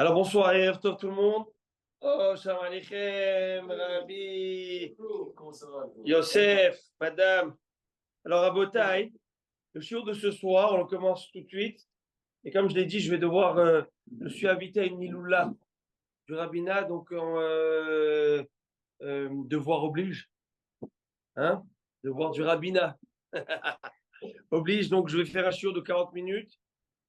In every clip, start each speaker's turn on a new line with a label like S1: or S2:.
S1: Alors bonsoir et retour tout le monde. Oh, shalom aleichem, Rabbi,
S2: Comment ça va?
S1: Yosef, Madame. Alors à Botaï, le shiur de ce soir, on commence tout de suite. Et comme je l'ai dit, je suis invité à une iloula du rabbinat, donc devoir oblige, hein, devoir du rabbinat oblige. Donc je vais faire un shiur de 40 minutes.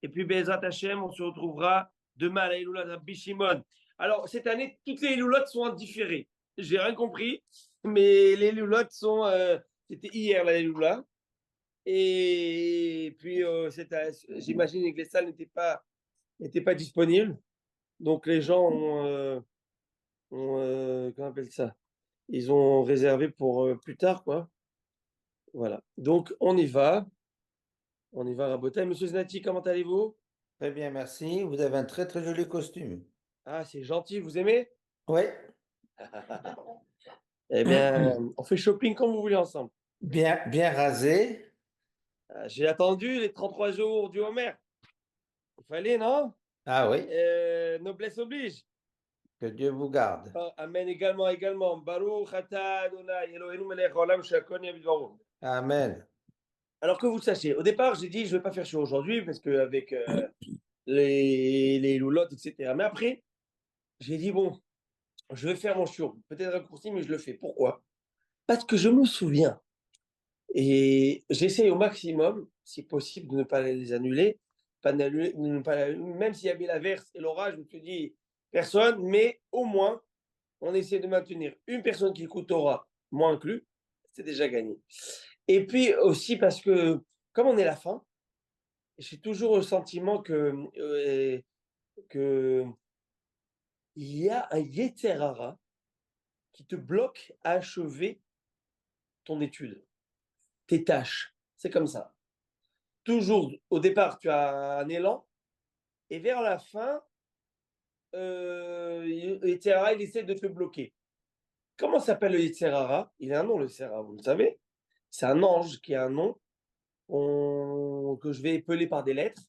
S1: Et puis Bezat Hashem, on se retrouvera demain à la iloula de Rabbi Shimon. Alors cette année, toutes les iloulottes sont différées. J'ai rien compris, mais les iloulottes sont. C'était hier la iloula. Et puis j'imagine que les salles n'étaient pas disponibles. Donc les gens comment on appelle ça? Ils ont réservé pour plus tard, quoi. Voilà. Donc on y va. On y va, Rabotai. Monsieur Znati, comment allez-vous?
S3: Très bien, merci. Vous avez un très très joli costume.
S1: Ah, c'est gentil, vous aimez?
S3: Oui,
S1: Eh bien, on fait shopping comme vous voulez ensemble.
S3: bien, bien rasé.
S1: J'ai attendu les 33 jours du Homer. Il fallait, non?
S3: Ah oui,
S1: Noblesse oblige.
S3: que Dieu vous garde.
S1: Ah, amen également, également. Baruch atah Adonai Eloheinu melech haolam shehakol nהיה bidvaro.
S3: Amen.
S1: Alors que vous le sachiez, au départ, j'ai dit je ne vais pas faire show aujourd'hui parce qu'avec les loulottes, etc. Mais après, j'ai dit bon, je vais faire mon show. Peut-être raccourci, mais je le fais. Pourquoi? Parce que je me souviens. Et j'essaye au maximum, si possible, de ne pas les annuler. Pas d'annuler, de ne pas, même s'il y avait l'averse et l'orage, je me suis dit personne, mais au moins, on essaie de maintenir une personne qui écoute Torah, moi inclus, c'est déjà gagné. Et puis aussi parce que, comme on est à la fin, j'ai toujours le sentiment que il y a un Yetzer Hara qui te bloque à achever ton étude, tes tâches. C'est comme ça. Toujours, au départ, tu as un élan, et vers la fin, le Yetzirah, il essaie de te bloquer. Comment s'appelle le Yetzirah? Il a un nom, le Yetzirah, vous le savez. C'est un ange qui a un nom que je vais épeler par des lettres.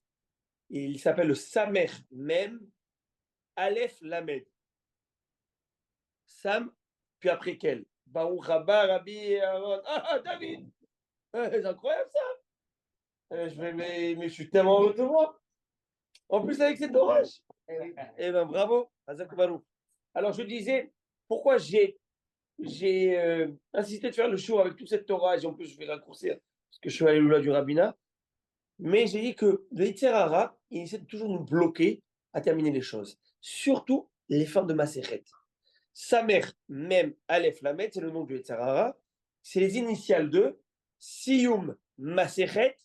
S1: Et il s'appelle le Samer Mem Aleph Lamed. Sam, puis après quel? Baruch Rabba, Rabbi Aaron. Ah, David! C'est incroyable ça! Mais je suis tellement heureux de te voir. En plus, avec cet orage. Eh ben bravo, Azak Baruch. Alors, je disais, pourquoi j'ai insisté de faire le show avec tout cet orage, et en plus, je vais raccourcir, parce que je suis allé au du rabbinat, mais j'ai dit que le Yitzhara, il essaie de toujours nous bloquer à terminer les choses. Surtout les fins de Maseret. Samer, Mem, Aleph, Lamed, c'est le nom du Yitzhara. C'est les initiales de Siyum, Maseret,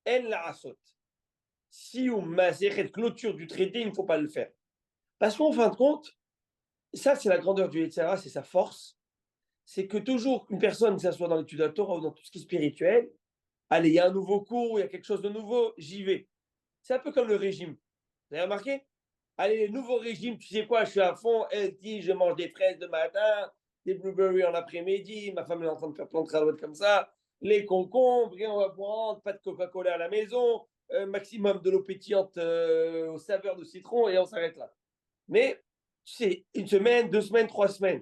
S1: En Laasot. Siyum, Maseret, clôture du traité, il ne faut pas le faire. Parce qu'en fin de compte, ça, c'est la grandeur du Yitzhara, c'est sa force. C'est que toujours une personne, que ce soit dans l'étude de la Torah ou dans tout ce qui est spirituel, allez, il y a un nouveau cours, il y a quelque chose de nouveau, j'y vais. C'est un peu comme le régime. Vous avez remarqué? Allez, les nouveaux régimes, tu sais quoi, je suis à fond, healthy, je mange des fraises de matin, des blueberries en après-midi, ma femme est en train de faire plein de travaux comme ça, les concombres, rien on va prendre, pas de Coca-Cola à la maison, maximum de l'eau pétillante aux saveurs de citron, et on s'arrête là. Mais, tu sais, une semaine, 2 semaines, 3 semaines.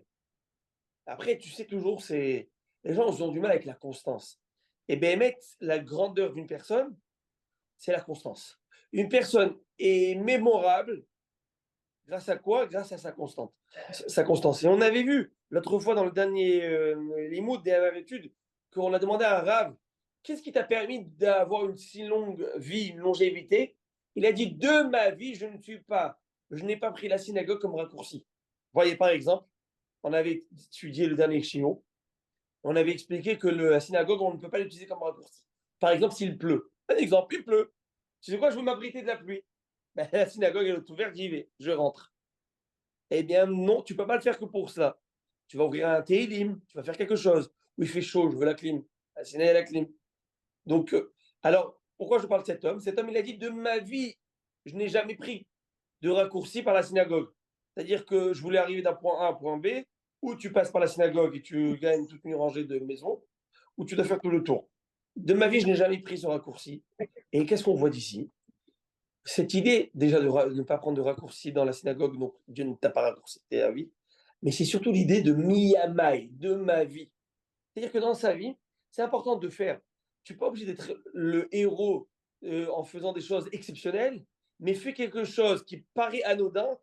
S1: Après, tu sais toujours, les gens ont du mal avec la constance. Et bien, la grandeur d'une personne, c'est la constance. Une personne est mémorable grâce à quoi? Grâce à sa constance. Et on avait vu l'autre fois dans le dernier limoud des études qu'on a demandé à un rave qu'est-ce qui t'a permis d'avoir une si longue vie, une longévité. Il a dit de ma vie, je n'ai pas pris la synagogue comme raccourci. Voyez par exemple, on avait étudié le dernier chiot, on avait expliqué que la synagogue, on ne peut pas l'utiliser comme raccourci. Par exemple, s'il pleut. Un exemple, il pleut. Tu sais quoi, je veux m'abriter de la pluie. Ben, la synagogue, elle est ouverte, j'y vais, je rentre. Eh bien, non, tu ne peux pas le faire que pour ça. Tu vas ouvrir un télim, tu vas faire quelque chose. Où il fait chaud, je veux la clim. La synagogue, la clim. Donc, alors, pourquoi je parle de cet homme? Cet homme, il a dit de ma vie, je n'ai jamais pris de raccourci par la synagogue. C'est-à-dire que je voulais arriver d'un point A à un point B, où tu passes par la synagogue et tu gagnes toute une rangée de maisons, où tu dois faire tout le tour. De ma vie, je n'ai jamais pris ce raccourci. Et qu'est-ce qu'on voit d'ici? cette idée, déjà, de ne pas prendre de raccourcis dans la synagogue, donc Dieu ne t'a pas raccourci ta vie, mais c'est surtout l'idée de miyamai, de ma vie. C'est-à-dire que dans sa vie, c'est important de faire. Tu n'es pas obligé d'être le héros en faisant des choses exceptionnelles, mais fais quelque chose qui paraît anodin,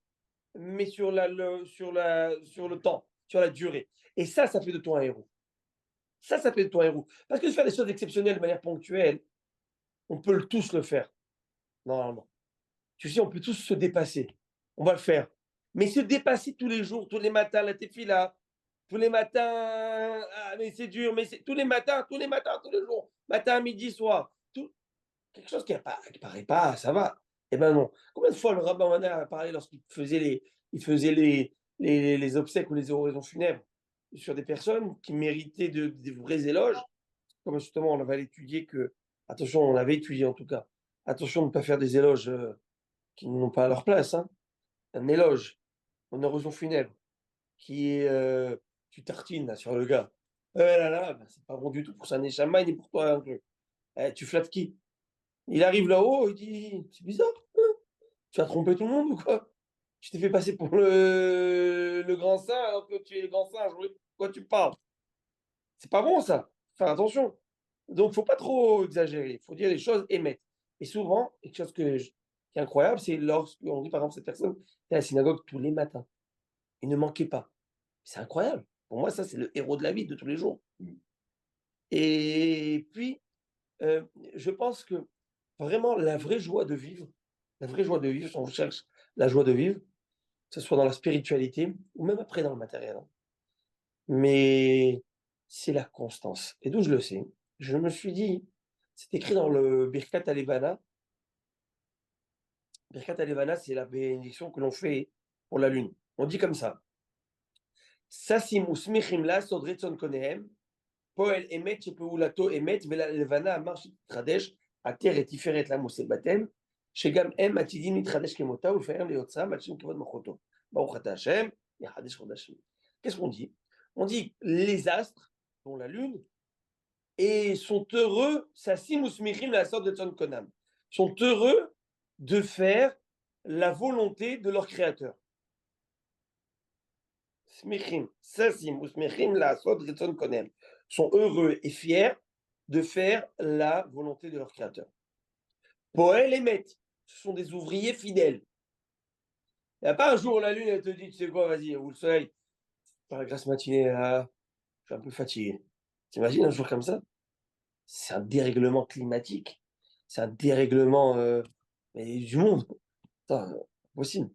S1: mais sur le temps, sur la durée. Et ça fait de toi un héros. Ça fait de toi un héros. Parce que de faire des choses exceptionnelles de manière ponctuelle, on peut tous le faire, normalement. Tu sais, on peut tous se dépasser. On va le faire. Mais se dépasser tous les jours, tous les matins, la tefila, tous les matins, ah, mais c'est dur, mais c'est tous les matins, tous les jours, matin, midi, soir, tout, quelque chose qui paraît pas, ça va. Eh ben non. Combien de fois le rabbin Mana a parlé lorsqu'il faisait les obsèques ou les oraisons funèbres sur des personnes qui méritaient des vrais éloges, comme justement on avait étudié que, attention, on avait étudié en tout cas, attention de ne pas faire des éloges qui n'ont pas leur place, hein. Un éloge, une oraison funèbre, qui est tu tartines là, sur le gars. Eh là là, bah, c'est pas bon du tout pour sa neshama ni pour toi inclus. Eh, tu flattes qui? Il arrive là-haut, il dit c'est bizarre, hein, tu as trompé tout le monde ou quoi? Tu t'es fait passer pour le grand saint alors que tu es le grand singe. Quoi tu parles? C'est pas bon ça. Faire attention. Donc faut pas trop exagérer. Il faut dire les choses et mettre. Et souvent, quelque chose qui est incroyable, c'est lorsqu'on dit par exemple cette personne est à la synagogue tous les matins. Il ne manquait pas. C'est incroyable. Pour moi, ça, c'est le héros de la vie de tous les jours. Et puis, je pense que vraiment la vraie joie de vivre, si on cherche la joie de vivre, que ce soit dans la spiritualité ou même après dans le matériel, hein, mais c'est la constance. Et d'où je le sais? Je me suis dit, c'est écrit dans le Birkat Alevana. Birkat Alevana, c'est la bénédiction que l'on fait pour la lune. On dit comme ça: Sassim usmichim la sod retzon konehem, poel emet shepeulato emet, וללבנה אמר שתתחדש עטרת תפארת לעמוס בתם, שגם הם עתידים להתחדש כמותה ולפאר ליוצרם עד שם כבוד מלכותו. ברוך אתה השם, יחדש חודשים. Qu'est-ce qu'on dit? On dit les astres, dont la lune, et sont heureux, Sassim usmichim la sod retzon konam, sont heureux de faire la volonté de leur créateur. Smichim, Sassim usmichim la sod retzon konam, sont heureux et fiers de faire la volonté de leur créateur. Poël et Met, ce sont des ouvriers fidèles. Il n'y a pas un jour où la lune, elle te dit, tu sais quoi, vas-y, ou le soleil, par la grasse matinée, là, je suis un peu fatigué. T'imagines un jour comme ça? C'est un dérèglement climatique. C'est un dérèglement du monde. Putain, possible.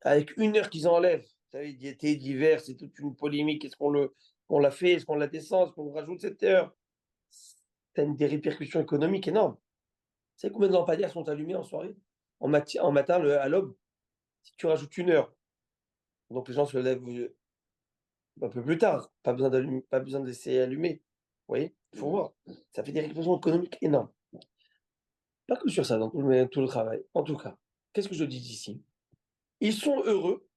S1: Avec une heure qu'ils enlèvent, vous savez, d'été, d'hiver, c'est toute une polémique. Est-ce qu'on la fait? Est-ce qu'on la descend? Est-ce qu'on rajoute cette heure? Ça a des répercussions économiques énormes. Vous savez combien de lampadaires sont allumés en soirée? En matin, à l'aube, si tu rajoutes une heure, donc les gens se lèvent un peu plus tard, pas besoin de laisser allumer. Vous voyez? Il faut voir. Ça fait des répercussions économiques énormes. Pas que sur ça, dans tout le travail. En tout cas, qu'est-ce que je dis ici? Ils sont heureux,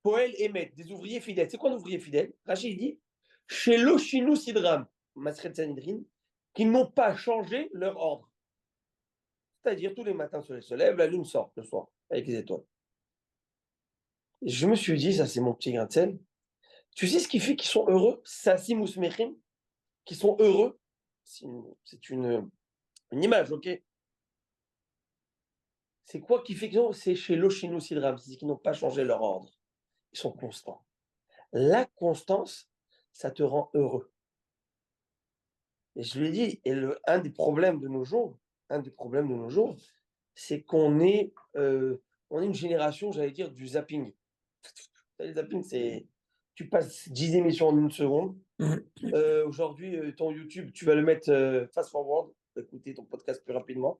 S1: Poël et Met, des ouvriers fidèles. C'est quoi un ouvrier fidèle? Rachid dit, chez Lochinu Sidram, Masret Sanhedrin, qui n'ont pas changé leur ordre. C'est-à-dire, tous les matins, le soleil se lève, la lune sort le soir, avec les étoiles. Et je me suis dit, ça c'est mon petit grain de sel. Tu sais ce qui fait qu'ils sont heureux? Sassim ou Smechim, qui sont heureux. C'est une image, ok? C'est quoi qui fait qu'ils sont? C'est chez Lochinu Sidram, c'est qu'ils n'ont pas changé leur ordre. Ils sont constants. La constance, ça te rend heureux. Et je lui ai dit, et un des problèmes de nos jours, c'est qu'on est une génération, j'allais dire, du zapping. Le zapping, c'est tu passes 10 émissions en une seconde. Aujourd'hui, ton YouTube, tu vas le mettre fast forward, écouter ton podcast plus rapidement.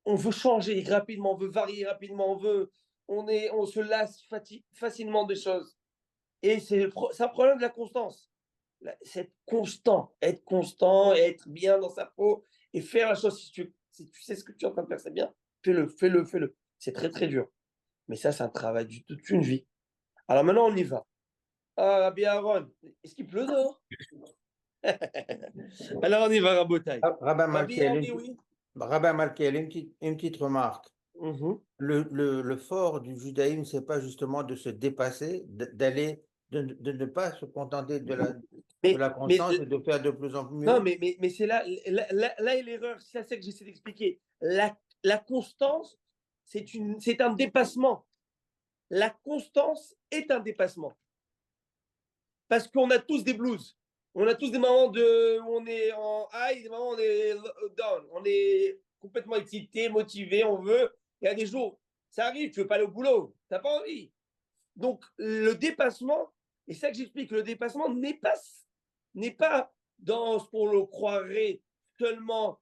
S1: On veut changer rapidement, on veut varier rapidement, on se lasse facilement des choses. Et c'est un problème de la constance. C'est être constant, être bien dans sa peau et faire la chose. Si tu sais ce que tu es en train de faire, c'est bien, fais-le. C'est très, très dur. Mais ça, c'est un travail de toute une vie. Alors maintenant, on y va. Ah, Rabbi Aaron, est-ce qu'il pleut dehors? Alors, on y va, Rabotai.
S3: Rabbin
S1: Rabbi
S3: Malkiel,
S1: Henri, oui.
S3: Rabbin Malkiel, une petite remarque.
S1: Mhm.
S3: Le fort du judaïsme, c'est pas justement de se dépasser, d'aller, de ne pas se contenter de la
S1: Mais
S3: constance et de faire de plus en plus
S1: non,
S3: mieux.
S1: mais c'est là est l'erreur. C'est ça que j'essaie d'expliquer. La constance, c'est un dépassement. La constance est un dépassement. Parce qu'on a tous des blues. On a tous des moments où on est en high, des moments où on est down. On est complètement excité, motivé, on veut. Il y a des jours, ça arrive, tu veux pas aller au boulot, tu n'as pas envie. Donc, le dépassement, et ça que j'explique, le dépassement n'est pas dans ce qu'on le croirait seulement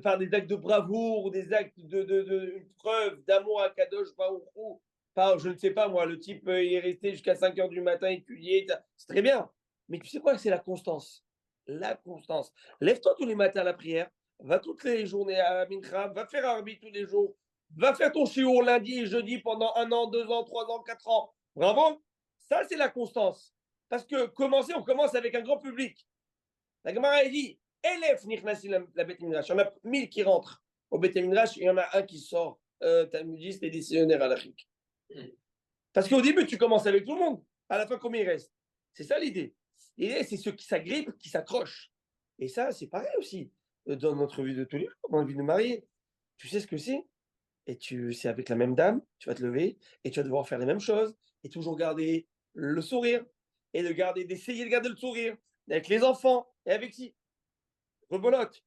S1: par des actes de bravoure ou des actes une preuve d'amour à Kadosh Baruch par, je ne sais pas moi, le type il est resté jusqu'à 5 heures du matin étudié, c'est très bien. Mais tu sais quoi, c'est la constance. La constance. Lève-toi tous les matins à la prière, va toutes les journées à Mincha, va faire Arbi tous les jours, va faire ton shiur lundi et jeudi pendant 1 an, 2 ans, 3 ans, 4 ans. Bravo. Ça, c'est la constance. Parce que commencer, on commence avec un grand public. La Gemara a dit Elef Nirnasi la Beth Midrash. Il y en a 1000 qui rentrent au Beth Midrash et il y en a un qui sort talmudiste et décisionnaire à l'Afrique. Parce qu'au début, tu commences avec tout le monde. À la fin, combien il reste? C'est ça l'idée. L'idée, c'est ceux qui s'agrippent, qui s'accrochent. Et ça, c'est pareil aussi dans notre vie de tous les jours, dans la vie de marié. Tu sais ce que c'est? Et c'est avec la même dame, tu vas te lever et tu vas devoir faire les mêmes choses et toujours garder le sourire et d'essayer de garder le sourire avec les enfants et avec qui rebolote.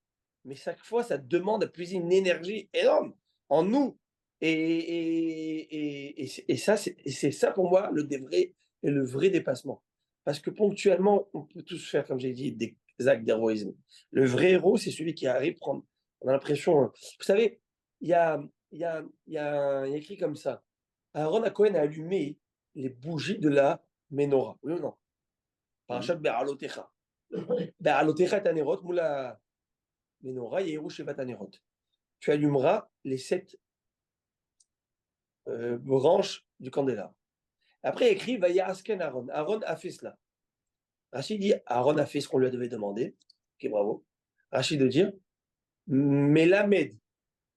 S1: Mais chaque fois, ça demande à puiser une énergie énorme en nous. Et ça, c'est ça pour moi le vrai dépassement. Parce que ponctuellement, on peut tous faire, comme j'ai dit, des actes d'héroïsme. Le vrai héros, c'est celui qui arrive à prendre. On a l'impression. Vous savez, il y a, il y a écrit comme ça. Aaron a Cohen a allumé les bougies de la menorah. Oui ou non? Parachat Be'alotecha. Be'alotecha tanerot, moula menorah, yeru shevat tanerot. Tu allumeras les 7 branches du candélabre. Après, écrit Vayasken Aaron. Aaron a fait cela. Rachid dit Aaron a fait ce qu'on lui avait demandé. Ok, bravo. Rachid de dire Melamed,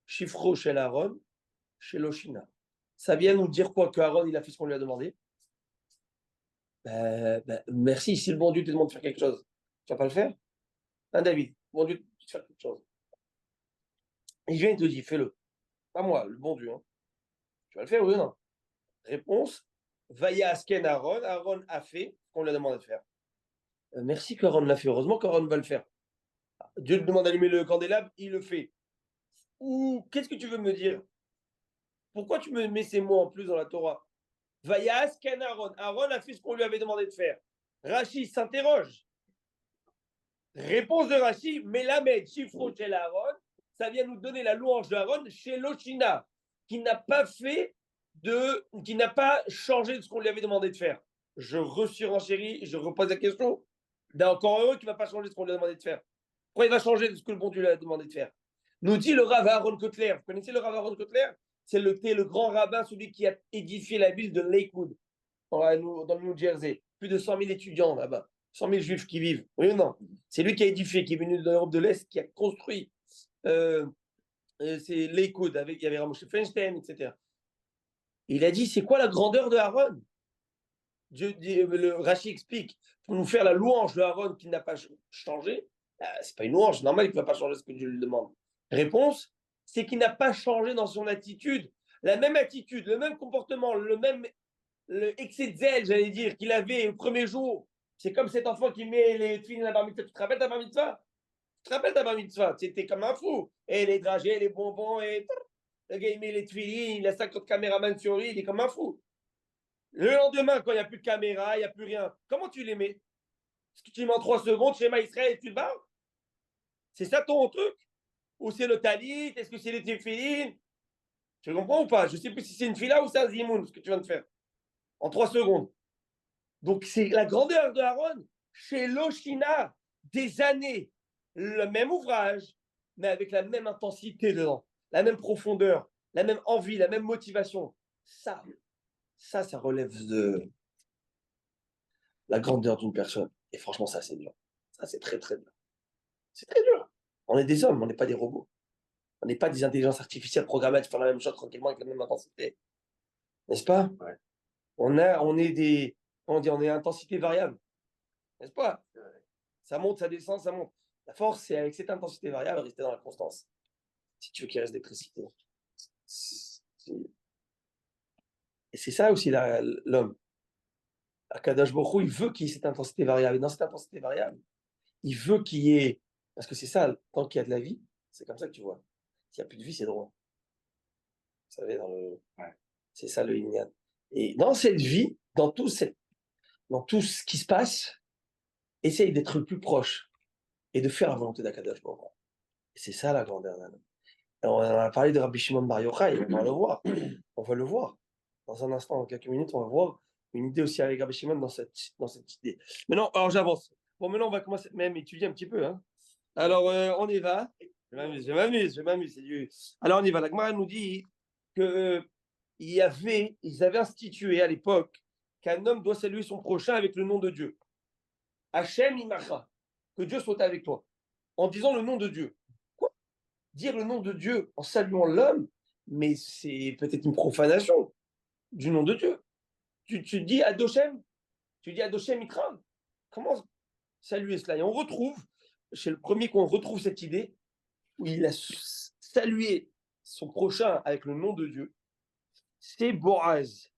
S1: Shifro chez Aaron, chez Loshina. Ça vient nous dire quoi? Que Aaron il a fait ce qu'on lui a demandé. Merci, si le bon Dieu te demande de faire quelque chose, tu vas pas le faire? Hein, David? Bon Dieu te demande de faire quelque chose. Il vient et te dit fais-le. Pas moi, le bon Dieu. Hein. Tu vas le faire, oui ou non? Réponse Vayasken Aaron. Aaron a fait ce qu'on lui a demandé de faire. Merci qu'Aaron l'a fait. Heureusement qu'Aaron va le faire. Dieu te demande d'allumer le candélabre, il le fait. Ou qu'est-ce que tu veux me dire? Pourquoi tu me mets ces mots en plus dans la Torah? Vayasken Aaron. Aaron a fait ce qu'on lui avait demandé de faire. Rachid s'interroge. Réponse de Rachid, Melamed, Shifro chez Aaron, ça vient nous donner la louange d'Aaron chez Loshina, qui n'a pas changé de ce qu'on lui avait demandé de faire. Je resurenchéris, je repose la question. Encore heureux qu'il ne va pas changer de ce qu'on lui a demandé de faire. Pourquoi il va changer de ce que le bon Dieu lui a demandé de faire? Nous dit le Rav Aaron Kotler. Vous connaissez le Rav Aaron Kotler? C'est le grand rabbin, celui qui a édifié la ville de Lakewood, dans le New Jersey. Plus de 100 000 étudiants là-bas. 100 000 juifs qui vivent. Oui ou non? C'est lui qui a édifié, qui est venu de l'Europe de l'Est, qui a construit. C'est Lakewood, il y avait Ramoshe Feinstein, etc. Il a dit c'est quoi la grandeur de Aaron? Le Rashi explique pour nous faire la louange de Aaron qui n'a pas changé. C'est pas une louange, c'est normal qu'il ne va pas changer ce que Dieu lui demande. Réponse c'est qu'il n'a pas changé dans son attitude. La même attitude, le même comportement, le excès de zèle, j'allais dire, qu'il avait au premier jour. C'est comme cet enfant qui met les filles à la bar mitzvah. Tu te rappelles ta bar mitzvah? Tu te rappelles ta bar mitzvah? C'était comme un fou. Et les dragées, les bonbons, et le gars, il met les tefilines, il a 50 caméramans sur lui, il est comme un fou. Le lendemain, quand il n'y a plus de caméra, il n'y a plus rien, comment tu les mets? Est-ce que tu les mets en 3 secondes, chez Israël, et tu te barres? C'est ça ton truc? Ou c'est le talit? Est-ce que c'est les tefilines? Tu comprends ou pas? Je ne sais plus si c'est une fila ou c'est un zimoun, ce que tu viens de faire. En 3 secondes. Donc, c'est la grandeur de Aaron chez Loshina, des années, le même ouvrage, mais avec la même intensité dedans, la même profondeur, la même envie, la même motivation. Ça relève de la grandeur d'une personne. Et franchement, ça, c'est dur. Ça, c'est très, très dur. C'est très dur. On est des hommes, on n'est pas des robots. On n'est pas des intelligences artificielles programmées à faire la même chose tranquillement avec la même intensité. N'est-ce pas?
S2: Ouais.
S1: On est des, on dit, on est à intensité variable. N'est-ce pas?
S2: Ouais.
S1: Ça monte, ça descend, ça monte. La force, c'est avec cette intensité variable, rester dans la constance. Si tu veux qu'il reste d'électricité. Et c'est ça aussi l'homme. Akadosh Baruch Hu, il veut qu'il y ait cette intensité variable. Et dans cette intensité variable, il veut qu'il y ait. Parce que c'est ça, tant qu'il y a de la vie, c'est comme ça que tu vois. S'il n'y a plus de vie, c'est drôle. Vous savez,
S2: Ouais.
S1: c'est ça le yin yang. Et dans cette vie, dans tout ce qui se passe, essaye d'être le plus proche et de faire la volonté d'Akadosh Baruch Hu. Et c'est ça la grandeur d'un homme. Alors, on a parlé de Rabbi Shimon Bar Yochai, on va le voir. On va le voir. Dans un instant, dans quelques minutes, on va voir une idée aussi avec Rabbi Shimon dans cette idée. Maintenant, alors j'avance. Bon, maintenant, on va commencer même étudier un petit peu. Hein. Alors, on y va. Je m'amuse. Alors, on y va. La Gemara nous dit que ils avaient institué à l'époque qu'un homme doit saluer son prochain avec le nom de Dieu. Hachem Imacha, que Dieu soit avec toi, en disant le nom de Dieu. Quoi? Dire le nom de Dieu en saluant l'homme, mais c'est peut-être une profanation du nom de Dieu. Tu dis Adoshem, Ikram. Comment saluer cela? Et on retrouve, chez le premier qu'on retrouve cette idée, où il a salué son prochain avec le nom de Dieu, c'est Boaz.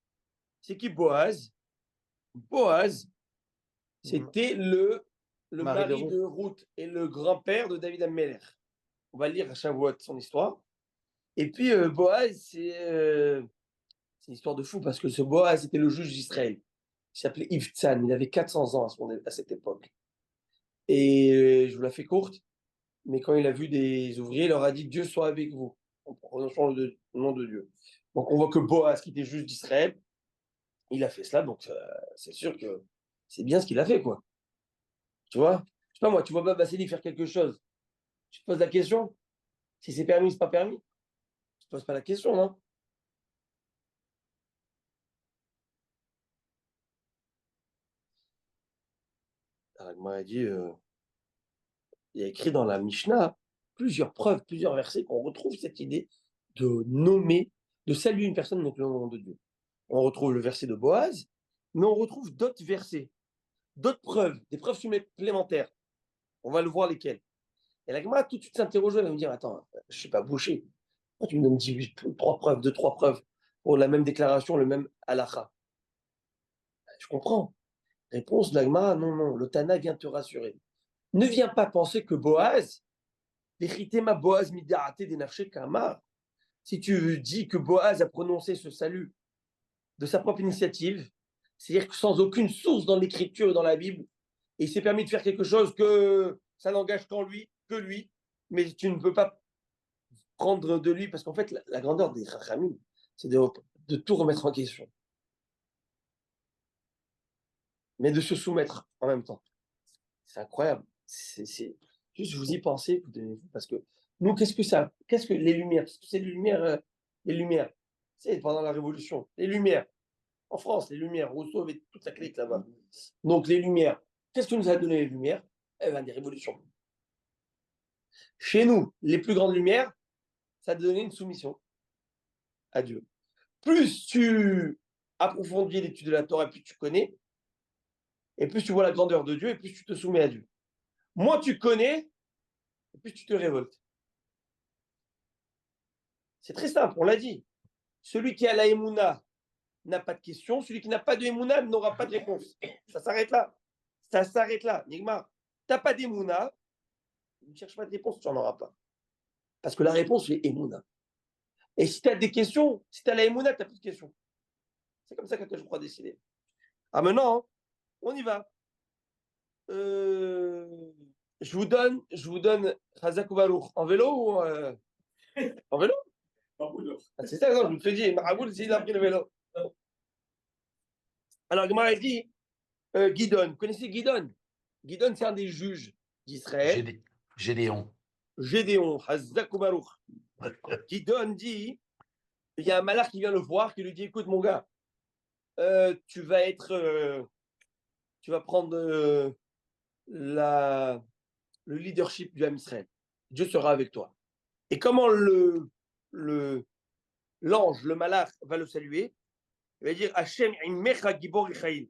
S1: C'est qui Boaz? Boaz, c'était le mari de Ruth et le grand-père de David Ameller. On va lire à Shavuot son histoire. Et puis Boaz, c'est une histoire de fou parce que ce Boaz était le juge d'Israël. Il s'appelait Ivtsan, il avait 400 ans à cette époque. Et je vous la fais courte, mais quand il a vu des ouvriers, il leur a dit Dieu soit avec vous, en prononçant le nom de Dieu. Donc on voit que Boaz, qui était juge d'Israël, il a fait cela, donc c'est sûr que c'est bien ce qu'il a fait, quoi. Tu vois? Je sais pas moi, tu vois pas Vassili faire quelque chose. Tu te poses la question? Si c'est permis, c'est pas permis? Tu te poses pas la question, non? Alors, il m'a dit, il y a écrit dans la Mishnah plusieurs preuves, plusieurs versets qu'on retrouve cette idée de nommer, de saluer une personne avec le nom de Dieu. On retrouve le verset de Boaz, mais on retrouve d'autres versets, d'autres preuves, des preuves supplémentaires. On va le voir lesquelles. Et la Gemara tout de suite s'interroge, elle va me dire attends, je ne suis pas bouché. Pourquoi tu me donnes 3 preuves, 2-3 preuves pour la même déclaration, le même halakha? Je comprends. Réponse de la Gemara non, le Tana vient te rassurer. Ne viens pas penser que Boaz, ma Boaz midarate des nafshe kamar, si tu dis que Boaz a prononcé ce salut de sa propre initiative, c'est-à-dire que sans aucune source dans l'écriture et dans la Bible, et il s'est permis de faire quelque chose que ça n'engage que lui, mais tu ne peux pas prendre de lui, parce qu'en fait, la grandeur des Chachamim, c'est de tout remettre en question, mais de se soumettre en même temps. C'est incroyable. C'est juste vous y pensez, parce que nous, qu'est-ce que les Lumières? Parce que c'est les Lumières. C'est pendant la Révolution, les Lumières. En France, les Lumières, Rousseau avait toute la clique là-bas. Donc les Lumières. Qu'est-ce que nous a donné les Lumières? Eh bien, des révolutions. Chez nous, les plus grandes Lumières, ça a donné une soumission à Dieu. Plus tu approfondis l'étude de la Torah, plus tu connais, et plus tu vois la grandeur de Dieu, et plus tu te soumets à Dieu. Moins tu connais, et plus tu te révoltes. C'est très simple, on l'a dit. Celui qui a la Emouna n'a pas de question, celui qui n'a pas de Emouna n'aura pas de réponse. Ça s'arrête là. Ça s'arrête là. Nigma, tu n'as pas d'Emouna, ne cherche pas de réponse, tu n'en auras pas. Parce que la réponse, c'est Emouna. Et si tu as des questions, si tu as la Emouna, tu n'as plus de questions. C'est comme ça que je crois décider. Ah, maintenant, on y va. Je vous donne Chazak ou Baruch. En vélo ou en vélo? Ah, c'est ça, non, je vous fais dire. Maraboul, c'est il a pris le vélo. Alors, Gemara dit Guidon. Vous connaissez Guidon? Guidon, c'est un des juges d'Israël.
S2: Gédéon.
S1: Gédéon, Chazak ou Baruch. Guidon dit il y a un malach qui vient le voir, qui lui dit écoute, mon gars, tu vas prendre le leadership du Ham Israël. Dieu sera avec toi. Et comment l'ange, le malach, va le saluer? Il va dire Hachem imecha gibor ichaim.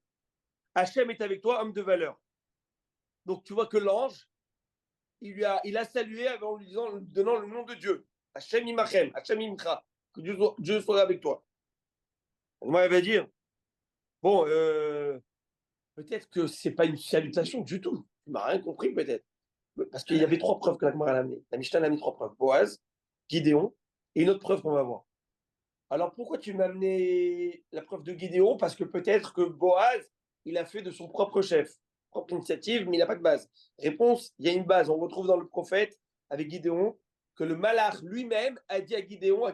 S1: Hachem est avec toi, homme de valeur. Donc tu vois que l'ange, il a salué en lui donnant le nom de Dieu. Hachem imachem, Hachem imcha. Que Dieu soit avec toi. Moi, il va dire bon, peut-être que c'est pas une salutation du tout. Tu m'as rien compris, peut-être. Parce qu'il y avait trois preuves que la Gemara a amenées. La Mishnah a mis trois preuves. Boaz, Gideon, et une autre preuve qu'on va voir. Alors pourquoi tu m'as amené la preuve de Gideon? Parce que peut-être que Boaz, il a fait de son propre chef, propre initiative, mais il n'a pas de base. Réponse, il y a une base. On retrouve dans le prophète, avec Gideon, que le malach lui-même a dit à Gideon,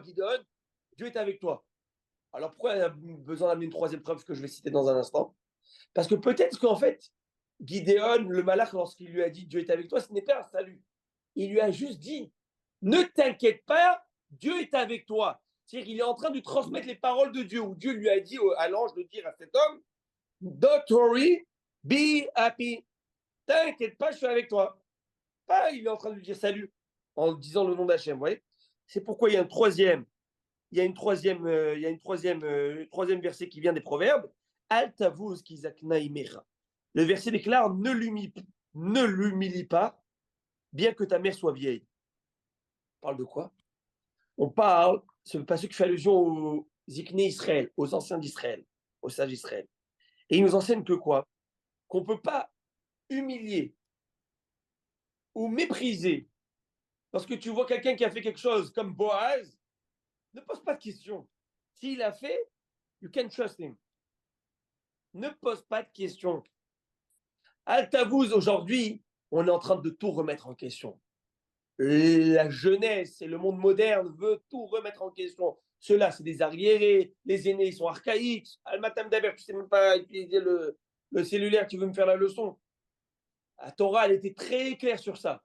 S1: Dieu est avec toi. Alors pourquoi il a besoin d'amener une troisième preuve que je vais citer dans un instant? Parce que peut-être qu'en fait, Gideon, le malach, lorsqu'il lui a dit Dieu est avec toi, ce n'est pas un salut. Il lui a juste dit ne t'inquiète pas, Dieu est avec toi. C'est-à-dire qu'il est en train de transmettre les paroles de Dieu, où Dieu lui a dit à l'ange de dire à cet homme don't worry, be happy. T'inquiète pas, je suis avec toi. Pas, il est en train de lui dire salut en disant le nom d'Hachem. Vous voyez? C'est pourquoi il y a troisième verset qui vient des Proverbes. Altavuz kizakna imecha. Le verset déclare ne l'humilie pas, bien que ta mère soit vieille. On parle de quoi? On parle, c'est pas ce qui fait allusion aux Zikné Israël, aux anciens d'Israël, aux sages d'Israël. Et il nous enseigne que quoi? Qu'on ne peut pas humilier ou mépriser parce que tu vois quelqu'un qui a fait quelque chose comme Boaz, ne pose pas de questions. S'il a fait, you can trust him. Ne pose pas de questions. Altavouz, aujourd'hui, on est en train de tout remettre en question. La jeunesse et le monde moderne veut tout remettre en question. Ceux-là, c'est des arriérés. Les aînés, ils sont archaïques. Al-Matam Daber, tu sais même pas utiliser le cellulaire, tu veux me faire la leçon. La Torah, elle était très claire sur ça.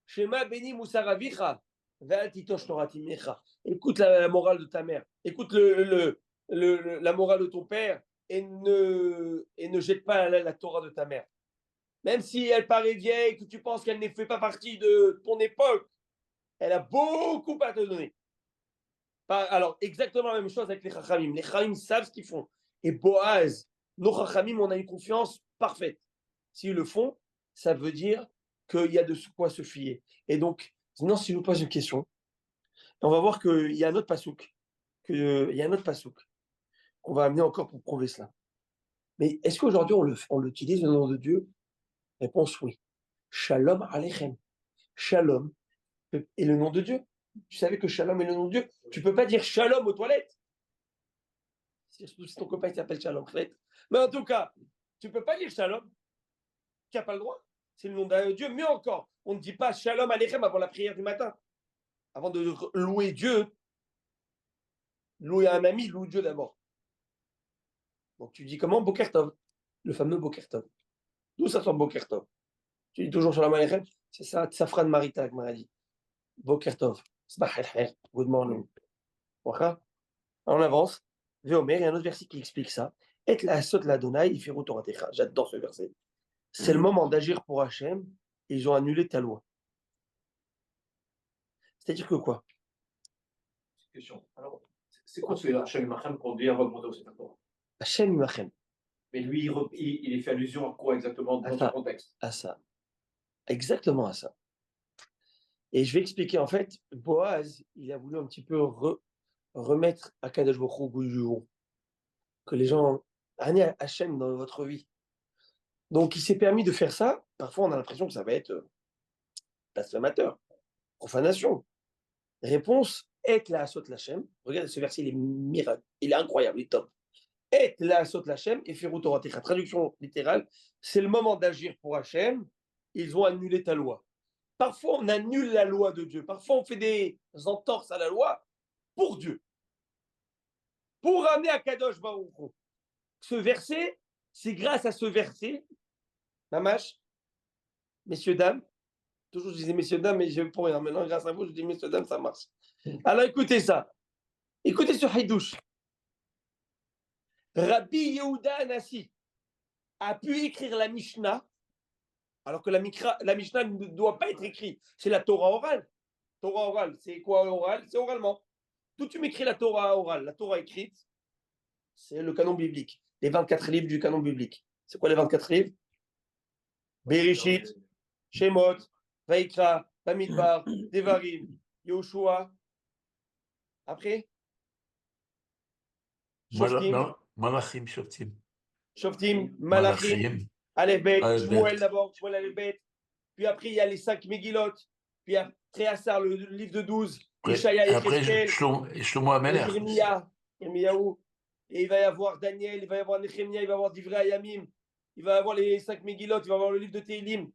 S1: Shema beni musaravicha, ve'al titosh toratimecha. Écoute la morale de ta mère. Écoute la morale de ton père et ne jette pas la Torah de ta mère. Même si elle paraît vieille, que tu penses qu'elle ne fait pas partie de ton époque, elle a beaucoup à te donner. Alors, exactement la même chose avec les Chachamim. Les Chachamim savent ce qu'ils font. Et Boaz, nos Chachamim, on a une confiance parfaite. S'ils le font, ça veut dire qu'il y a de quoi se fier. Et donc, sinon, si je vous pose une question, on va voir qu'il y a un autre pasouk, qu'on va amener encore pour prouver cela. Mais est-ce qu'aujourd'hui, on l'utilise, le nom de Dieu? Réponse oui. Shalom Aleichem. Shalom est le nom de Dieu. Tu savais que Shalom est le nom de Dieu? Tu ne peux pas dire Shalom aux toilettes. Surtout si ton copain s'appelle Shalom. Mais en tout cas, tu ne peux pas dire Shalom. Tu n'as pas le droit. C'est le nom de Dieu. Mieux encore, on ne dit pas Shalom Aleichem avant la prière du matin. Avant de louer Dieu, louer un ami, loue Dieu d'abord. Donc tu dis comment? Boker Tov. Le fameux Boker Tov. D'où ça sort Boker Tov? Tu dis toujours Shalom Aleichem? C'est ça, Safran Marita, que m'a dit. Boker Tov. Good morning. Voilà. On avance. Véomer, il y a un autre verset qui explique ça. Et la sot la Donai, il fait retour. J'adore ce verset. C'est le moment d'agir pour Hachem et ils ont annulé ta loi. C'est-à-dire que quoi?
S2: Question. Alors, c'est quoi ce Hachem Imachem qu'on dit avant de monter au Sénateur?
S1: Hachem Imachem.
S2: Mais lui, il fait allusion à quoi exactement dans ce contexte?
S1: À ça. Exactement à ça. Et je vais expliquer, en fait, Boaz, il a voulu un petit peu remettre Akadosh Baruch Hu au goût du jour. Que les gens annient Hachem dans votre vie. Donc, il s'est permis de faire ça. Parfois, on a l'impression que ça va être blasphémateur, profanation. Réponse, et la asot lachem. Regarde ce verset, il est miracle, il est incroyable, il est top. Et la asot lachem et firu toratecha. Traduction littérale, c'est le moment d'agir pour Hachem. Ils ont annulé ta loi. Parfois, on annule la loi de Dieu. Parfois, on fait des entorses à la loi pour Dieu. Pour ramener à Kadosh Baruch Hu. Ce verset, c'est grâce à ce verset, Mamash, messieurs, dames, toujours je disais messieurs, dames, mais je pour rien. Maintenant, grâce à vous, je dis messieurs, dames, ça marche. Alors écoutez ça. Écoutez ce Haïdouche. Rabbi Yehuda Anassi a pu écrire la Mishnah Alors que la Mishnah ne doit pas être écrite. C'est la Torah orale. Torah orale, c'est quoi oral? C'est oralement. D'où tu m'écris la Torah orale? La Torah écrite, c'est le canon biblique. Les 24 livres du canon biblique. C'est quoi les 24 livres? Bereshit, Shemot, Vaikra, Bamidbar, Devarim, Yoshua. Après, Shoftim,
S4: Malachim, Shoftim.
S1: Shoftim, Malachim,
S4: Malachim.
S1: Aleph Bet,
S4: Aleph Bet.
S1: Shmuel d'abord, Shmuel Aleph Bet. Puis après, il y a les 5 Megillot. Puis après, Assar, le livre de 12. Ishaïa et
S4: Après,
S1: Cheskel.
S4: Shlomo Amelech.
S1: Irmiyahu. Et il va y avoir Daniel, il va y avoir Nechemia, il va y avoir Divrei Hayamim. Il va y avoir les 5 Megillot, il va y avoir le livre de Tehillim.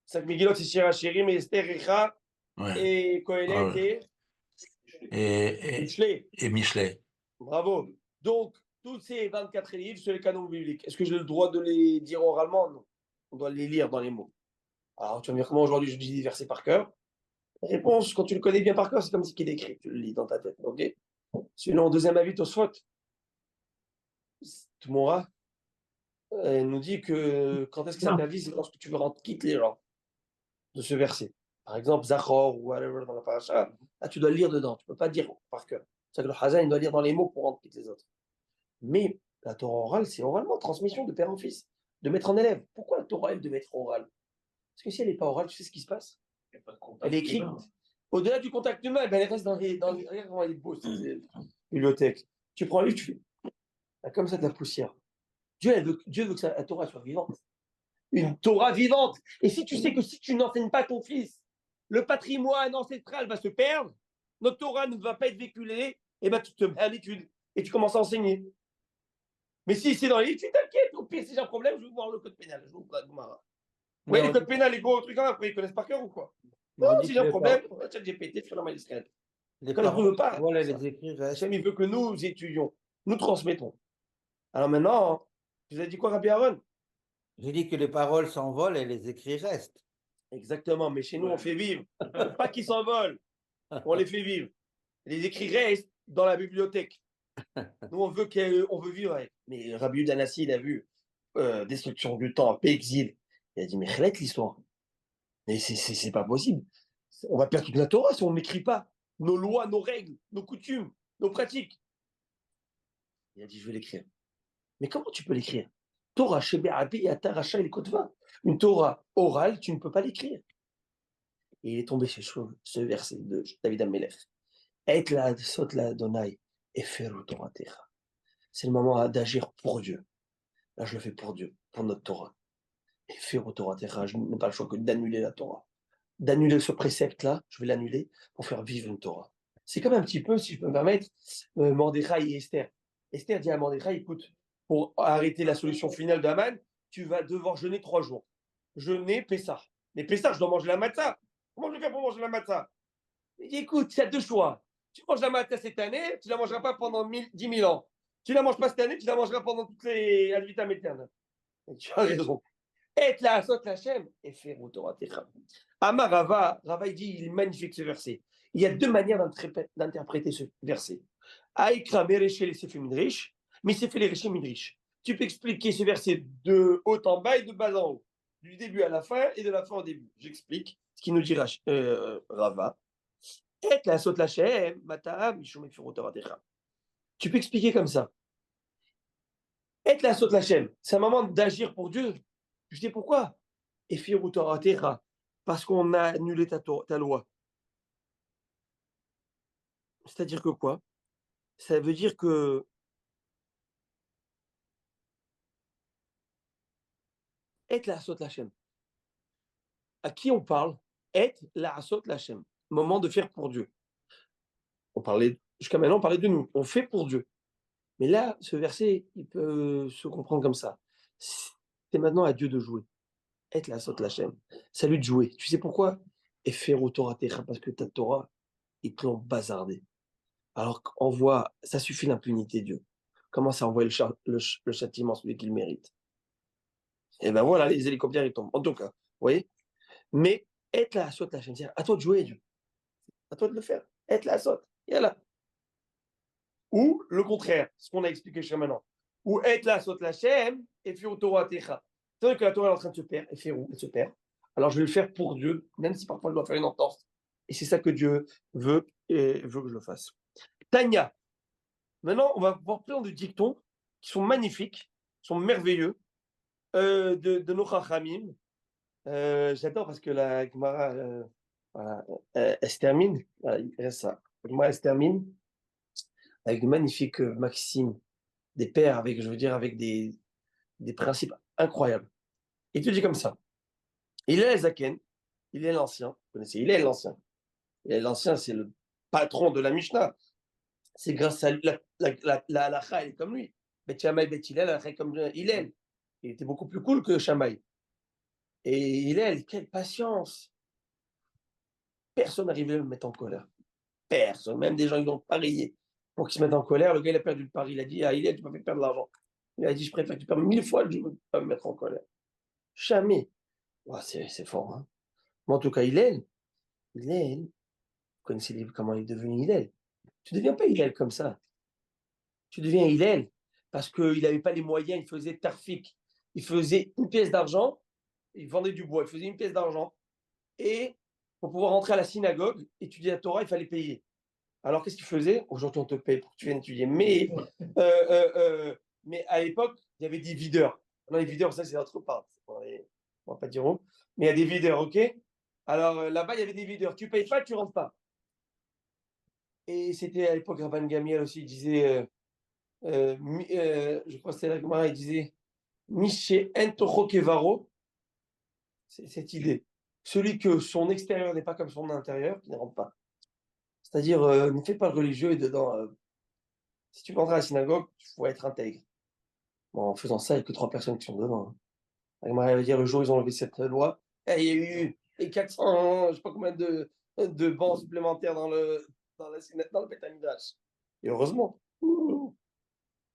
S1: 5 Megillot, c'est Shir HaShirim, Esther, Echa, et Kohelet et Mishlei.
S4: Et Mishlei.
S1: Bravo. Donc, tous ces 24 livres sur les canons bibliques, est-ce que j'ai le droit de les dire oralement? Non. On doit les lire dans les mots. Alors, tu vas me dire comment aujourd'hui je dis des versets par cœur? Réponse, quand tu le connais bien par cœur, c'est comme si il est écrit, tu le lis dans ta tête. Ok? Sinon, deuxième avis, Tosfot. Tmora nous dit que quand est-ce que ça t'avise, c'est lorsque tu veux rendre quitte les gens de ce verset. Par exemple, Zachor ou whatever dans la paracha, là, tu dois le lire dedans, tu ne peux pas dire par cœur. C'est que le Hazan, il doit lire dans les mots pour rendre quitte les autres. Mais la Torah orale, c'est oralement, transmission de père en fils, de maître en élève. Pourquoi la Torah, elle devait être orale? Parce que si elle n'est pas orale, tu sais ce qui se passe? Elle est écrite. Au-delà du contact humain, ben, elle reste dans les. Regarde comment elle est beau, cette bibliothèque. Tu prends un livre, tu fais comme ça de la poussière. Dieu veut que la Torah soit vivante. Une Torah vivante. Et si tu sais que si tu n'enseignes pas à ton fils, le patrimoine ancestral va se perdre, notre Torah ne va pas être véhiculée, et ben tu te mets à l'étude et tu commences à enseigner. Mais si c'est dans les livres, tu t'inquiètes. Au pire, si j'ai un problème, je vais voir le code pénal. Je vais voir Gomara. Oui, le code pénal, les gros trucs, après, ils connaissent par cœur ou quoi? Non, si j'ai un problème, j'ai pété, fais la magistrat. Quand je ne veux pas,
S3: voilà, les écrits restent.
S1: Hachem, il veut que nous étudions, nous transmettons. Alors maintenant, vous avez dit quoi, Rabbi Aaron?
S3: J'ai dit que les paroles s'envolent et les écrits restent.
S1: Exactement, mais chez nous, on fait vivre. Pas qu'ils s'envolent, on les fait vivre. Les écrits restent dans la bibliothèque. Nous, on veut vivre avec. Mais Rabbi Udanassi, il a vu destruction du temps, exil. Il a dit, mais relève l'histoire. Mais c'est pas possible. On va perdre toute la Torah si on n'écrit pas nos lois, nos règles, nos coutumes, nos pratiques. Il a dit, je vais l'écrire. Mais comment tu peux l'écrire? Torah, Shebe'abi, Atar, Racha, et Kotva. Une Torah orale, tu ne peux pas l'écrire. Et il est tombé sur ce verset de David Amelech. Et la sot la donai et faire Torah Techa. C'est le moment d'agir pour Dieu. Là, je le fais pour Dieu, pour notre Torah. Et faire Torah Techa, je n'ai pas le choix que d'annuler la Torah. D'annuler ce précepte-là, je vais l'annuler pour faire vivre une Torah. C'est comme un petit peu, si je peux me permettre, Mordechai et Esther. Esther dit à Mordechai, écoute, pour arrêter la solution finale d'Aman, tu vas devoir jeûner 3 jours. Jeûner Pessah. Mais Pessah, je dois manger la matzah. Comment je vais faire pour manger la matzah? Il dit, écoute, il y a 2 choix. Tu manges la matzah cette année, tu ne la mangeras pas pendant 10 000 ans. Tu ne la manges pas cette année, tu la mangeras pendant toutes les ad vitam aeternam. Et tu as raison. Et la asot Hachem et faire Torah Techa. Amar Rava, il dit, il est magnifique ce verset. Il y a 2 manières d'interpréter ce verset. Aïkra Mereché les Sefer Midrash, mais Sefer les Reché Midrash. Tu peux expliquer ce verset de haut en bas et de bas en haut, du début à la fin et de la fin au début. J'explique ce qu'il nous dit Rava. Et la asot Hachem, Mataam, Mishum et Torah Techa. Tu peux expliquer comme ça. Et la asot Hachem, c'est un moment d'agir pour Dieu. Tu sais pourquoi? Et Firu Torah Techa, parce qu'on a annulé ta loi. C'est-à-dire que quoi? Ça veut dire que Et la asot Hachem. À qui on parle? Et la asot Hachem. Moment de faire pour Dieu. Jusqu'à maintenant, on parlait de nous. On fait pour Dieu. Mais là, ce verset, il peut se comprendre comme ça. C'est maintenant à Dieu de jouer. Et la asot Hachem. C'est à lui de jouer. Tu sais pourquoi? Et faire au Torah Techa, parce que ta Torah, ils te l'ont bazardé. Alors qu'on voit, ça suffit l'impunité, Dieu. Commence à envoyer le châtiment, celui qu'il mérite. Et ben voilà, les hélicoptères, ils tombent. En tout cas, vous voyez? Mais, être la asot Hachem, c'est à toi de jouer, Dieu. À toi de le faire. Être la asot. Et là. Ou le contraire, ce qu'on a expliqué jusqu'à maintenant. Ou être la asot Hachem et fi Torah Techa. C'est vrai que la Torah est en train de se perdre, elle se perd. Alors je vais le faire pour Dieu, même si parfois je dois faire une entorse. Et c'est ça que Dieu veut et veut que je le fasse. Tanya. Maintenant, on va voir plein de dictons qui sont magnifiques, sont merveilleux, de nos Chachamim. J'adore parce que la Gemara, voilà, elle se termine, voilà, il reste ça. La Gemara, elle se termine avec de magnifiques maximes, des pères avec, je veux dire, avec des principes incroyables. Il te dit comme ça. Il est Zaken, il est l'ancien, vous connaissez, il est l'ancien. Il est l'ancien, c'est le patron de la Mishnah. C'est grâce à lui, la halakha, elle est comme lui. Bet Shammai, Bet Hillel, la halakha est comme Hillel. Il était beaucoup plus cool que Shammai. Et Hillel, quelle patience. Personne n'arrivait à le mettre en colère. Personne. Même des gens qui ont parié pour qu'ils se mettent en colère. Le gars, il a perdu le pari. Il a dit, ah, Hillel, tu m'as fait perdre de l'argent. Il a dit, je préfère que tu perdes 1000 fois, je ne veux pas me mettre en colère. Jamais. Ouais, c'est fort. Hein. Mais en tout cas, Hillel, vous connaissez comment il est devenu Hillel. Tu ne deviens pas Hillel comme ça. Tu deviens Hillel parce qu'il n'avait pas les moyens, il faisait tarfik. Il faisait une pièce d'argent, il vendait du bois, il faisait une pièce d'argent. Et pour pouvoir rentrer à la synagogue, étudier la Torah, il fallait payer. Alors qu'est-ce qu'il faisait? Aujourd'hui, on te paye pour que tu viennes étudier. Mais à l'époque, il y avait des videurs. Non, les videurs, ça, c'est autre part. On ne va pas dire où. Mais il y a des videurs, OK? Alors là-bas, il y avait des videurs. Tu ne payes pas, tu ne rentres pas. Et c'était à l'époque, Rabban Gamiel aussi, il disait, je crois que c'était la Gemara, il disait, Miché Entocho Kevaro, c'est cette idée. Celui que son extérieur n'est pas comme son intérieur, qui ne rentre pas. C'est-à-dire, ne fais pas le religieux et dedans. Si tu veux entrer à la synagogue, il faut être intègre. Bon, en faisant ça, il n'y a que 3 personnes qui sont dedans. Hein. La Gemara va dire, le jour où ils ont enlevé cette loi, il y a eu 400, je ne sais pas combien de bancs supplémentaires dans le Beth Amikdash. Et heureusement.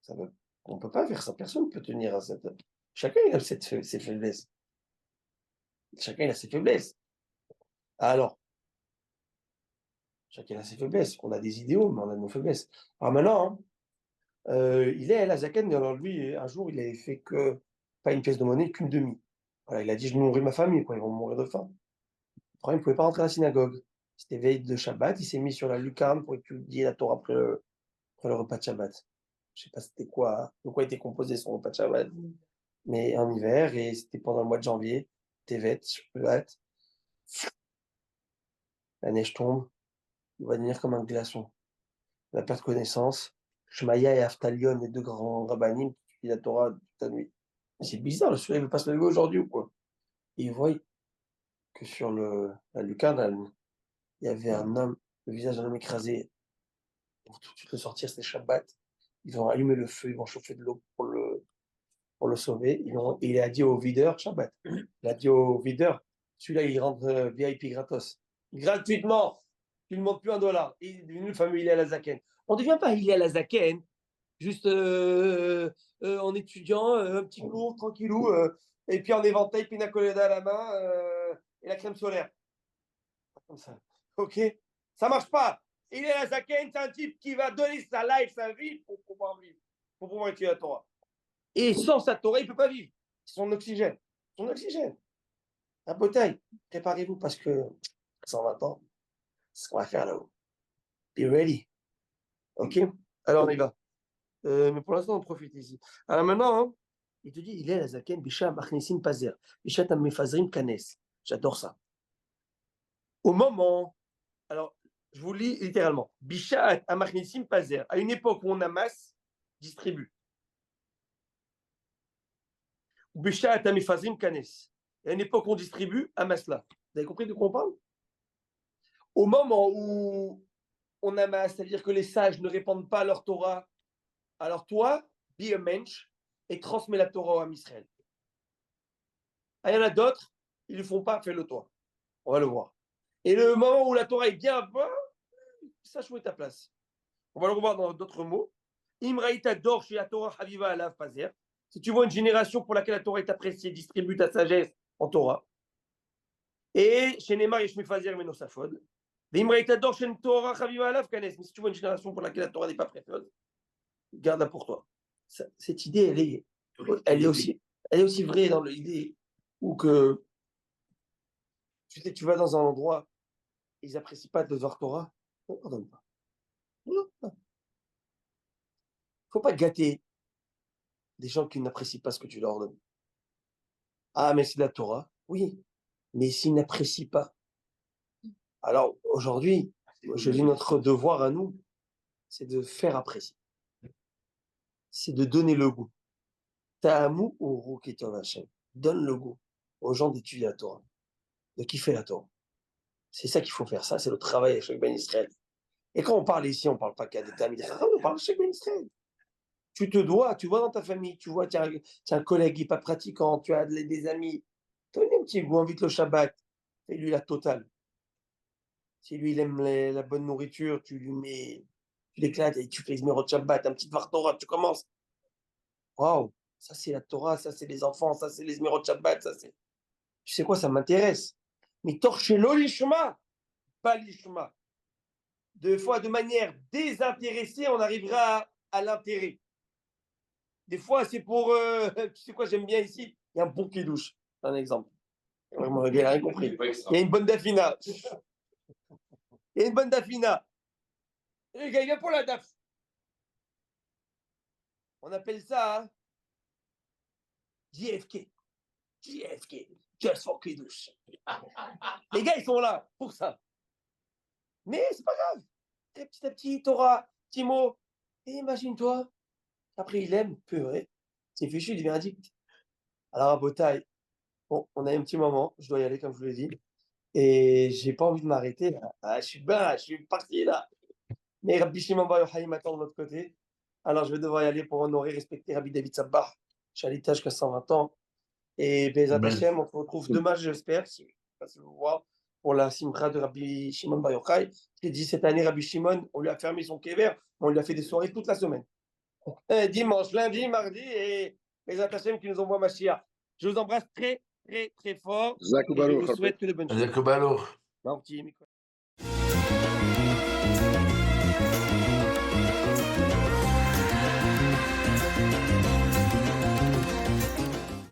S1: Ça veut, on ne peut pas faire ça. Personne ne peut tenir à cette. Chacun a ses faiblesses. Chacun a ses faiblesses. Alors, chacun a ses faiblesses. On a des idéaux, mais on a nos faiblesses. Alors maintenant, il est à la Zaken, alors lui, un jour, il avait fait que, pas une pièce de monnaie, qu'une demi. Voilà, il a dit, je nourris ma famille, quoi, ils vont mourir de faim. Le problème, il ne pouvait pas rentrer à la synagogue. C'était veille de Shabbat, il s'est mis sur la lucarne pour étudier la Torah après le repas de Shabbat. Je ne sais pas c'était quoi, de quoi était composé son repas de Shabbat. Mais en hiver, et c'était pendant le mois de janvier, Tevet, Shabbat, la neige tombe, il va devenir comme un glaçon. Il va perdre connaissance. Shmaya et Aftalion, les 2 grands rabbinim, qui étudient la Torah toute la nuit. C'est bizarre, le soleil ne veut pas se lever aujourd'hui ou quoi? Et ils voient que sur la lucarne, il y avait un homme, le visage d'un homme écrasé. Ils vont tout de suite le sortir, c'était Shabbat. Ils vont allumer le feu, ils vont chauffer de l'eau pour le sauver. Il a dit au videur, Shabbat, il a dit au videur, celui-là, il rentre VIP gratos. Gratuitement. Tu ne demandes plus $1. Il est devenu le fameux Hillel Azaken. On ne devient pas Hillel Azaken, juste en étudiant, un petit cours, tranquillou, et puis en éventail, pina colada à la main, et la crème solaire. Comme ça. OK? Ça ne marche pas. Hillel Azaken, c'est un type qui va donner sa life, sa vie pour pouvoir vivre, pour pouvoir étudier la Torah. Et sans sa Torah, il ne peut pas vivre. C'est son oxygène. Son oxygène. Un bouteille. Préparez-vous parce que 120 ans, c'est ce qu'on va faire là-haut. Be ready. OK? Alors, on y va. Mais pour l'instant, on profite ici. Alors maintenant, hein, il te dit, il est la zaken, bisha machnisim pazer, bisha tamifazrim kanes. J'adore ça. Au moment, alors, je vous lis littéralement, bisha amachnisim pazer, à une époque où on amasse, distribue. Bisha tamifazrim kanes. À une époque où on distribue, amasse-la. Vous avez compris de quoi on parle? Au moment où on amasse, c'est-à-dire que les sages ne répandent pas leur Torah, alors toi, be a mensch et transmets la Torah à Israël. Ah, il y en a d'autres, ils ne le font pas, fais-le toi. On va le voir. Et le moment où la Torah est bien bas, sache où est ta place. On va le revoir dans d'autres mots. Imraïta dor chez la Torah Haviva alav pazer. Si tu vois une génération pour laquelle la Torah est appréciée, distribue ta sagesse en Torah. Et chez Neymar et Shmifazer Menosafod. Imraïta dor chez Torah Haviva alav kanes. Mais si tu vois une génération pour laquelle la Torah n'est pas précieuse, garde-la pour toi. Cette idée, elle est aussi, Elle est aussi vraie dans l'idée où que, tu sais, tu vas dans un endroit, ils n'apprécient pas de devoir Torah, on ne pardonne pas. Non, non. Faut pas gâter des gens qui n'apprécient pas ce que tu leur donnes. Ah, mais c'est de la Torah. Oui, mais s'ils n'apprécient pas. Alors aujourd'hui, je dis notre devoir à nous, c'est de faire apprécier. C'est de donner le goût. Ta'amu uru kitov Hashem. Donne le goût aux gens d'étudier la Torah, de kiffer la Torah. C'est ça qu'il faut faire. Ça, c'est le travail avec chaque Ben Israël. Et quand on parle ici, on ne parle pas qu'à des Talmid Chacham, on parle de chaque Ben Israël. Tu te dois, tu vois dans ta famille, tu vois, tu as un collègue qui n'est pas pratiquant, tu as des amis, donne un petit goût, invite le Shabbat, fais-lui la totale. Si lui, il aime la bonne nourriture, tu lui mets, tu l'éclates et tu fais Zmerot Shabbat, un petit Dvar Torah, tu commences. Waouh, ça c'est la Torah, ça c'est les enfants, ça c'est les Zmerot Shabbat, ça c'est. Tu sais quoi, ça m'intéresse. Mais torchez-le l'ishma, pas l'ishma. Deux fois, de manière désintéressée, on arrivera à l'intérêt. Des fois, c'est pour. Tu sais quoi, j'aime bien ici. Il y a un bon kidouche. Un exemple. Vraiment, il n'a rien compris. Il y a une bonne dafina. Il y a une bonne dafina. Le gars, il vient pour la daf. On appelle ça hein, JFK. JFK. Just for kidouche. Les gars, ils sont là pour ça. Mais c'est pas grave. Et petit à petit, Torah, petit mot. Et imagine-toi. Après, il aime, purée. C'est fichu, il devient addict. Alors, à Botaï, bon, on a un petit moment, je dois y aller, comme je vous l'ai dit. Et j'ai pas envie de m'arrêter. Là. Ah, je suis parti là. Mais Rabbi Shimon Bar Yochai m'attend de l'autre côté. Alors, je vais devoir y aller pour honorer, respecter Rabbi David Sabbah. Je suis à l'étage jusqu'à 120 ans. Et Bezat
S4: Amen.
S1: Hashem, on se retrouve demain, j'espère, si vous voir, pour la simcha de Rabbi Shimon Bar Yochai. J'ai dit cette année, Rabbi Shimon, on lui a fermé son kéver, on lui a fait des soirées toute la semaine. Dimanche, lundi, mardi, et Bezat Hashem qui nous envoie Mashiach. Je vous embrasse très, très, très fort. Et je vous souhaite que de bonnes choses.
S4: Zak Baloch.
S1: Marti, Mikol.